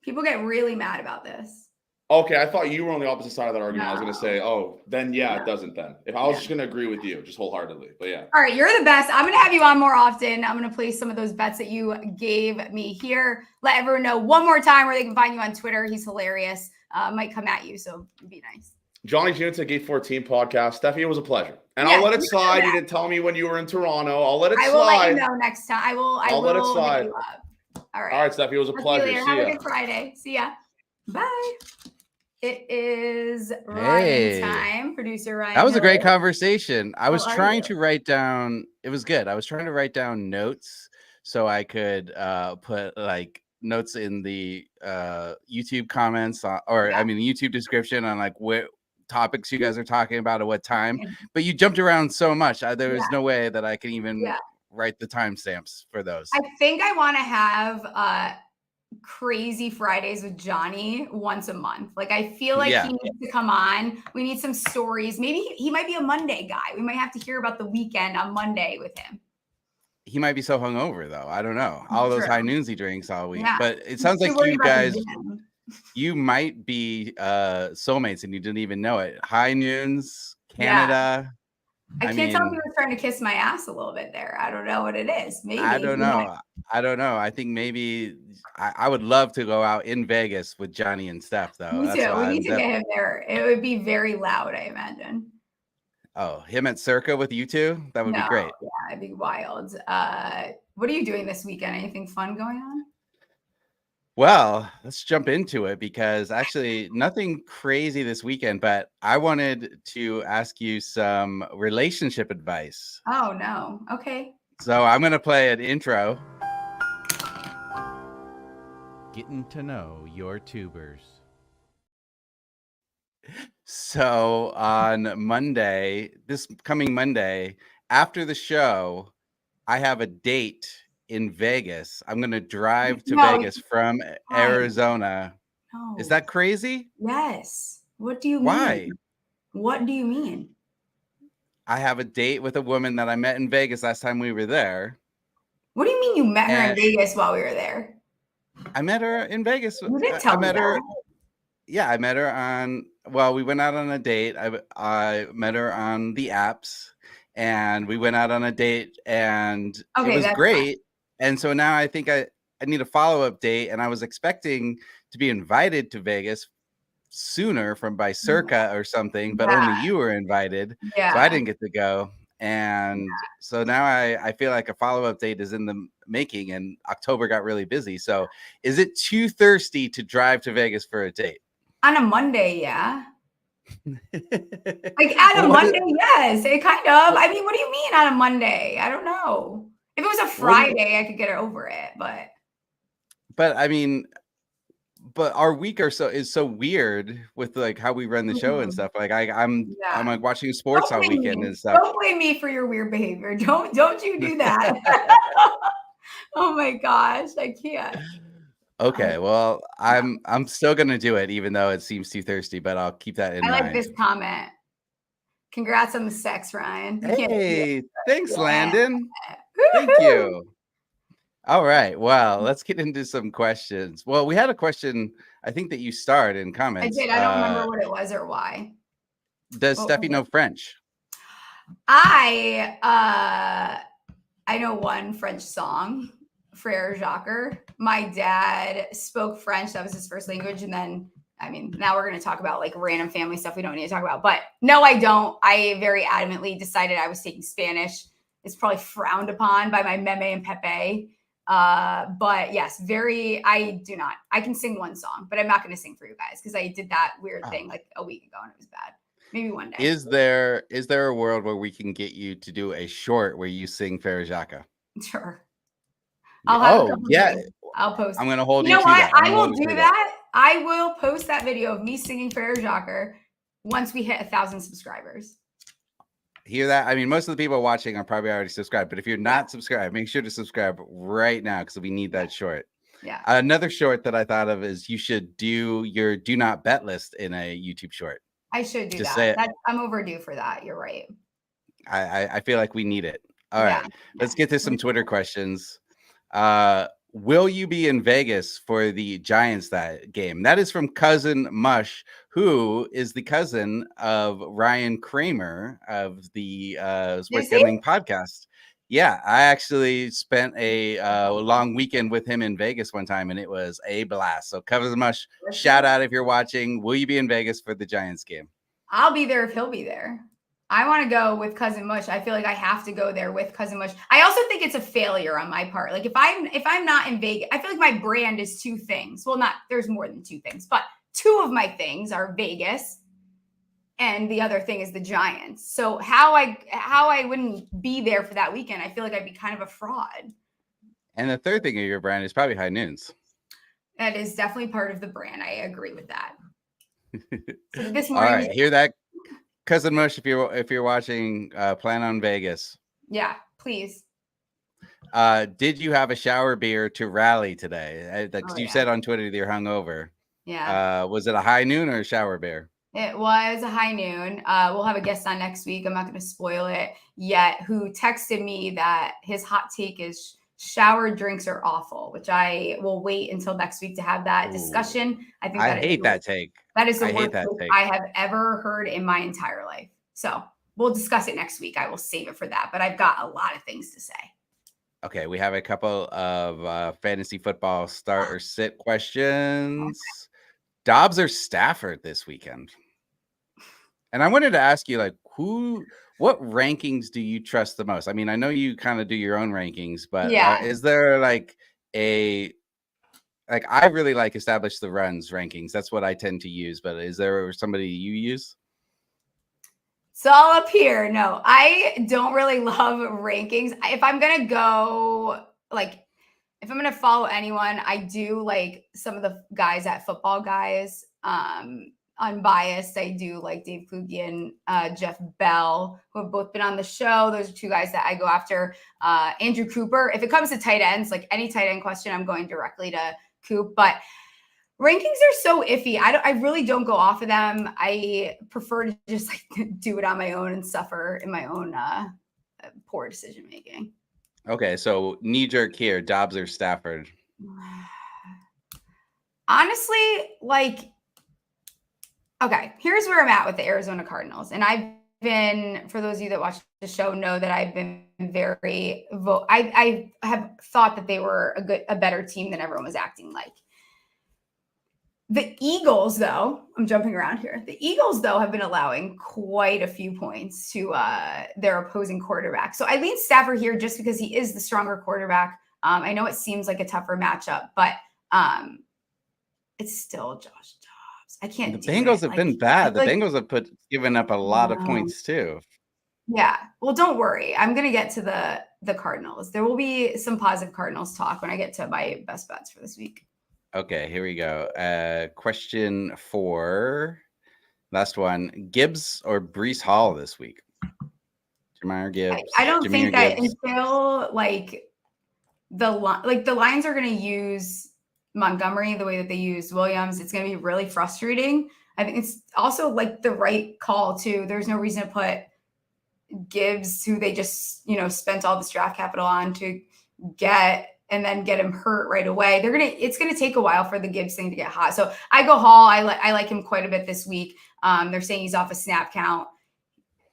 People get really mad about this. Okay, I thought you were on the opposite side of that argument. No. I was going to say, then it doesn't then. If I was just going to agree with you, just wholeheartedly. But yeah. All right, you're the best. I'm going to have you on more often. I'm going to place some of those bets that you gave me here. Let everyone know one more time where they can find you on Twitter. He's hilarious. Might come at you, so be nice. Johnny Giunta, Gate 14 podcast. Stephie, it was a pleasure. And I'll let it slide. You didn't tell me when you were in Toronto. I'll let it slide. I will let you know next time. I'll let it slide. You up. All right. All right, Stephie, it was a pleasure. See Have a good Friday. See ya. Bye. It is Ryan time. Producer Ryan. That was a great conversation. I was trying to write down. It was good. I was trying to write down notes so I could put like notes in the YouTube comments the YouTube description on like what topics you guys are talking about at what time. But you jumped around so much. There was no way that I can even write the timestamps for those. I think I want to have crazy Fridays with Johnny once a month. Like I feel like he needs to come on. We need some stories. Maybe he might be a Monday guy. We might have to hear about the weekend on Monday with him. He might be so hungover though. I don't know. All those high noons he drinks all week. Yeah. But it sounds like you guys, you might be soulmates and you didn't even know it. High noons, Canada. Yeah. I can't tell if he was trying to kiss my ass a little bit there. I don't know what it is. Maybe. I don't know. I think maybe I would love to go out in Vegas with Johnny and Steph, though. Me too. We need to get him there. It would be very loud, I imagine. Oh, him at Circa with you two? That would be great. Yeah, it'd be wild. What are you doing this weekend? Anything fun going on? Well, let's jump into it because actually nothing crazy this weekend, but I wanted to ask you some relationship advice. Oh, no. Okay. So I'm going to play an intro. Getting to know your tubers. So on Monday, this coming Monday, after the show, I have a date in Vegas. I'm going to drive to Vegas from Arizona. No. Is that crazy? Yes. What do you mean? Why? What do you mean? I have a date with a woman that I met in Vegas last time we were there. What do you mean you met her in Vegas while we were there? I met her in Vegas. You didn't tell me that. Yeah, I met her we went out on a date. I met her on the apps and we went out on a date and it was great. Fine. And so now I think I need a follow-up date, and I was expecting to be invited to Vegas sooner by Circa or something, but only you were invited. Yeah. So I didn't get to go. And so now I feel like a follow-up date is in the making, and October got really busy. So is it too thirsty to drive to Vegas for a date? On a Monday, yeah. Like on a Monday, yes. It kind of. I mean, what do you mean on a Monday? I don't know. If it was a Friday, I could get over it, but I mean, our week is so weird with like how we run the show and stuff. Like I'm like watching sports all weekend and stuff. Don't blame me for your weird behavior. Don't you do that. Oh my gosh, I can't. Okay, well, I'm still gonna do it, even though it seems too thirsty, but I'll keep that in mind. I like this comment. Congrats on the sex, Ryan. Hey, thanks, Landon. Thank you. All right. Well, let's get into some questions. Well, we had a question, I think, that you starred in comments. I did. I don't remember what it was or why. Does Stephie know French? I know one French song, Frère Jacques. My dad spoke French. That was his first language. And then, I mean, now we're going to talk about like random family stuff we don't need to talk about. But no, I don't. I very adamantly decided I was taking Spanish. It's probably frowned upon by my meme and pepe. But yes, I do not. I can sing one song, but I'm not going to sing for you guys because I did that weird thing like a week ago and it was bad. Maybe one day. Is there a world where we can get you to do a short where you sing Farajaka? Sure. I'll have a couple yeah. I'll post. I'm gonna hold you you to that. I will do that. I will post that video of me singing Farajaka once we hit 1,000 subscribers. Hear that? I mean, most of the people watching are probably already subscribed, but if you're not subscribed, make sure to subscribe right now because we need that short. Yeah. Another short that I thought of is you should do your do not bet list in a YouTube short. I should do that. I'm overdue for that. You're right. I feel like we need it. All right. Let's get to some Twitter questions. Will you be in Vegas for the Giants game? That is from Cousin Mush, who is the cousin of Ryan Kramer of the Sports Gambling Podcast. Yeah, I actually spent a long weekend with him in Vegas one time, and it was a blast. So, Cousin Mush, shout out if you're watching. Will you be in Vegas for the Giants game? I'll be there if he'll be there. I want to go with Cousin Mush. I feel like I have to go there with Cousin Mush. I also think it's a failure on my part. Like if I'm not in Vegas, I feel like my brand is two things. Well, there's more than two things, but two of my things are Vegas and the other thing is the Giants. So how I wouldn't be there for that weekend, I feel like I'd be kind of a fraud. And the third thing of your brand is probably High Noons. That is definitely part of the brand. I agree with that. So this All morning, right, hear that? Cousin Mush, if you're watching, plan on Vegas. Yeah, please. Did you have a shower beer to rally today? You said on Twitter that you're hungover. Yeah. Was it a high noon or a shower beer? It was a high noon. We'll have a guest on next week. I'm not going to spoil it yet. Who texted me that his hot take is shower drinks are awful, which I will wait until next week to have that discussion. I think I hate that take. That is the worst take I have ever heard in my entire life. So we'll discuss it next week. I will save it for that, but I've got a lot of things to say. Okay, we have a couple of fantasy football start or sit questions. Dobbs or Stafford this weekend? And I wanted to ask you, like, what rankings do you trust the most? I mean, I know you kind of do your own rankings, but is there like I really like Establish the Runs rankings. That's what I tend to use, but is there somebody you use? It's all up here. No, I don't really love rankings. If I'm going to go, like, if I'm going to follow anyone, I do like some of the guys at Football Guys. Unbiased, I do like Dave Kluge and Jeff Bell, who have both been on the show. Those are two guys that I go after. Andrew Cooper. If it comes to tight ends, like any tight end question, I'm going directly to Coop. But rankings are so iffy. I really don't go off of them. I prefer to just like do it on my own and suffer in my own poor decision making. Okay, so knee jerk here, Dobbs or Stafford? Honestly, like. Okay, here's where I'm at with the Arizona Cardinals. And I've been, for those of you that watch the show, know that I've been very, I have thought that they were a better team than everyone was acting like. The Eagles, though, I'm jumping around here. The Eagles, though, have been allowing quite a few points to their opposing quarterback. So I lean Stafford here just because he is the stronger quarterback. I know it seems like a tougher matchup, but it's still Josh. I can't. The Bengals have been bad. The Bengals have given up a lot of points too. Yeah. Well, don't worry. I'm going to get to the Cardinals. There will be some positive Cardinals talk when I get to my best bets for this week. Okay, here we go. Question 4. Last one. Gibbs or Breece Hall this week? Jahmyr Gibbs. I don't think that until the Lions are going to use Montgomery the way that they use Williams, it's going to be really frustrating. I think it's also like the right call too. There's no reason to put Gibbs, who they just spent all this draft capital on to get, and then get him hurt right away. It's gonna take a while for the Gibbs thing to get hot. So I go Hall. I like him quite a bit this week. They're saying he's off a snap count.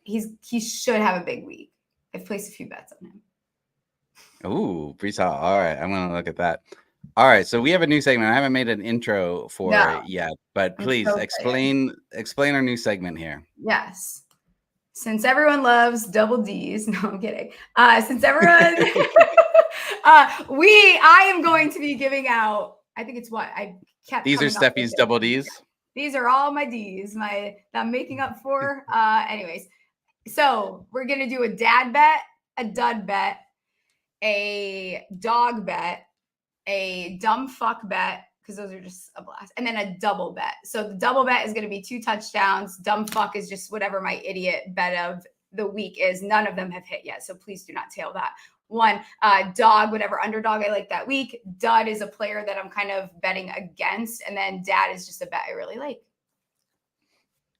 He should have a big week. I've placed a few bets on him. Ooh, Breece Hall. All right, I'm gonna look at that. All right, so we have a new segment. I haven't made an intro for it yet, but please explain our new segment here. Yes. Since everyone loves double D's, no, I'm kidding. Since everyone, I am going to be giving out. I think it's what I kept. These are Stephie's double D's. These are all my D's. That I'm making up for. Anyways, so we're gonna do a dad bet, a dud bet, a dog bet, a dumb fuck bet, because those are just a blast, and then a double bet. So the double bet is going to be 2 touchdowns. Dumb fuck is just whatever my idiot bet of the week is. None of them have hit yet, so please do not tail that one. Dog, whatever underdog I like that week. Dud is a player that I'm kind of betting against, and then dad is just a bet I really like.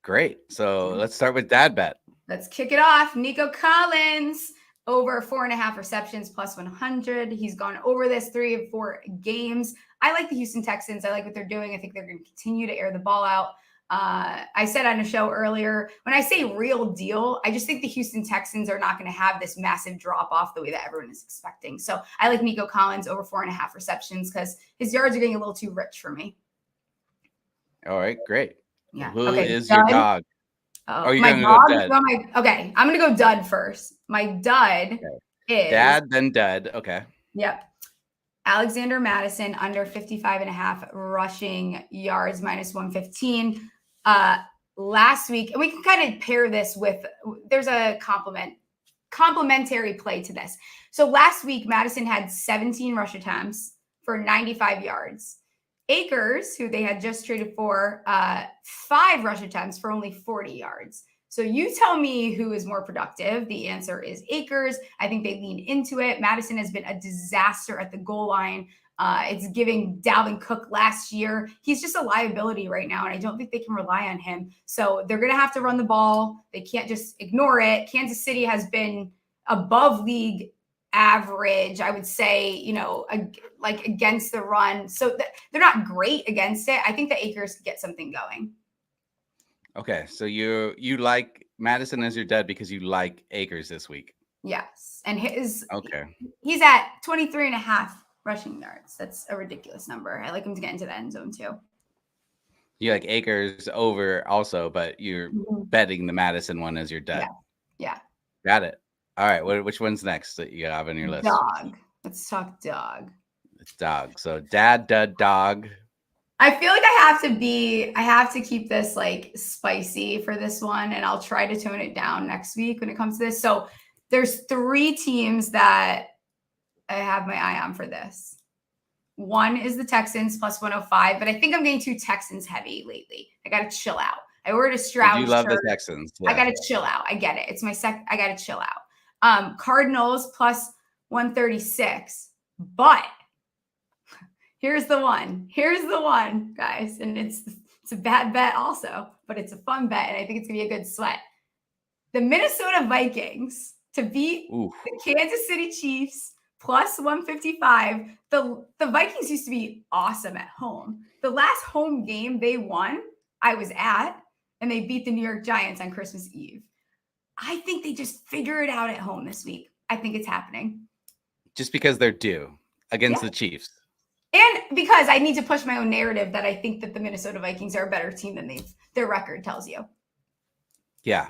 Great. So let's start with dad bet. Let's kick it off. Nico Collins, over 4.5 receptions, plus 100. He's gone over this 3 of 4 games. I like the Houston Texans. I like what they're doing. I think they're going to continue to air the ball out. I said on a show earlier, when I say real deal, I just think the Houston Texans are not going to have this massive drop off the way that everyone is expecting. So I like Nico Collins over 4.5 receptions because his yards are getting a little too rich for me. All right, great. Yeah. Who is your dog? Oh, my dog. Okay, I'm going to go dud first. My dud is dad, then dud. Okay. Yep. Alexander Madison under 55.5 rushing yards, minus 115. Last week, and we can kind of pair this with, there's a complementary play to this. So last week, Madison had 17 rush attempts for 95 yards. Akers, who they had just traded for, 5 rush attempts for only 40 yards. So you tell me who is more productive. The answer is Akers. I think they lean into it. Madison has been a disaster at the goal line. It's giving Dalvin Cook last year. He's just a liability right now, and I don't think they can rely on him. So they're going to have to run the ball. They can't just ignore it. Kansas City has been above league average, I would say, like against the run. So they're not great against it. I think the Akers get something going. Okay, so you like Madison as your dad because you like Akers this week. Yes, and he's at 23.5 rushing yards. That's a ridiculous number. I like him to get into the end zone too. You like Akers over also, but you're betting the Madison one as your dad. Yeah. Got it. All right, which one's next that you have on your list? Dog. Let's talk dog. It's dog. So dad, dud, dog. I feel like I have to keep this like spicy for this one, and I'll try to tone it down next week when it comes to this. So there's 3 teams that I have my eye on for this. One is the Texans plus 105, but I think I'm getting too Texans heavy lately. I got to chill out. I ordered a Stroud. You love the Texans. Yeah. I got to chill out. I get it. It's my I got to chill out. Cardinals plus 136, but here's the one, guys. And it's a bad bet also, but it's a fun bet. And I think it's going to be a good sweat. The Minnesota Vikings to beat the Kansas City Chiefs plus 155. The Vikings used to be awesome at home. The last home game they won, I was at, and they beat the New York Giants on Christmas Eve. I think they just figure it out at home this week. I think it's happening. Just because they're due against the Chiefs. And because I need to push my own narrative that I think that the Minnesota Vikings are a better team than their record tells you. Yeah.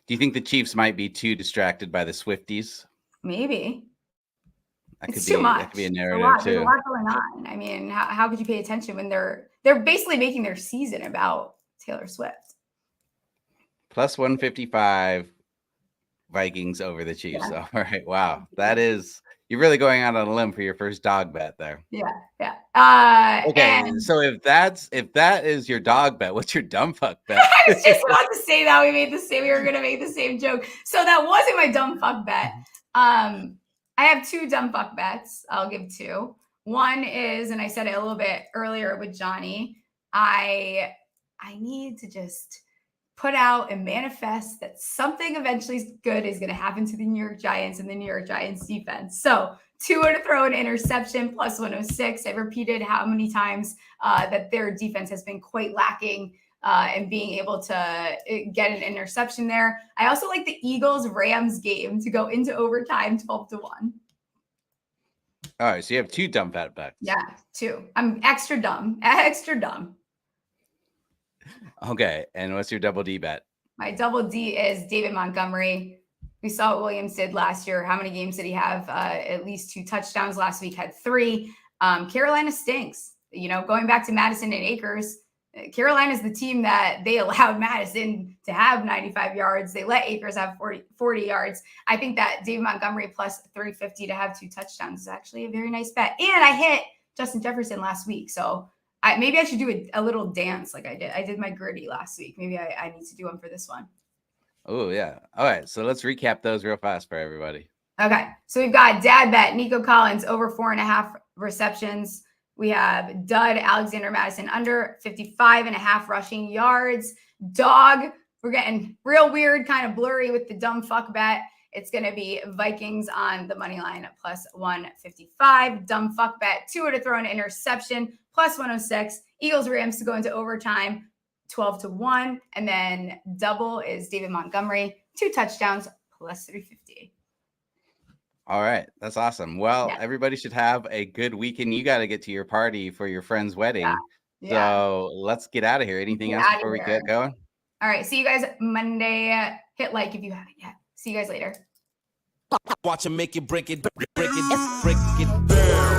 Do you think the Chiefs might be too distracted by the Swifties? Maybe. It's too much. That could be a narrative too. There's a lot going on. I mean, how could you pay attention when they're basically making their season about Taylor Swift? Plus 155 Vikings over the Chiefs. Yeah. All right. Wow. You're really going out on a limb for your first dog bet there. Yeah. Okay. So if that is your dog bet, what's your dumb fuck bet? I was just about to say that we were going to make the same joke. So that wasn't my dumb fuck bet. I have 2 dumb fuck bets. I'll give 2. One is, and I said it a little bit earlier with Johnny, I need to just put out and manifest that something eventually good is going to happen to the New York Giants and the New York Giants defense. So 2 to throw an interception plus 106. I've repeated how many times that their defense has been quite lacking in being able to get an interception there. I also like the Eagles-Rams game to go into overtime 12-1. All right. So you have 2 dumb bet bets. Yeah, 2. I'm extra dumb. Okay, and what's your double D bet? My double D is David Montgomery. We saw what Williams did last year. How many games did he have? At least 2 touchdowns. Last week had 3. Carolina stinks. Going back to Madison and Akers, Carolina is the team that they allowed Madison to have 95 yards. They let Akers have 40 yards. I think that David Montgomery plus 350 to have 2 touchdowns is actually a very nice bet. And I hit Justin Jefferson last week. So maybe I should do a little dance like I did. I did my gritty last week. Maybe I need to do one for this one. Oh, yeah. All right. So let's recap those real fast for everybody. Okay. So we've got dad bet, Nico Collins over 4.5 receptions. We have dud Alexander Madison under 55.5 rushing yards. Dog, we're getting real weird, kind of blurry with the dumb fuck bet. It's going to be Vikings on the money line at plus 155. Dumb fuck bet, Tua to throw an interception, plus 106. Eagles Rams to go into overtime, 12-1. And then double is David Montgomery, 2 touchdowns, plus 350. All right. That's awesome. Well, everybody should have a good weekend. You got to get to your party for your friend's wedding. Yeah. So let's get out of here. Anything else before we get going? All right. See you guys Monday. Hit like if you haven't yet. See you guys later. Watch them make it, break it, break it, break it.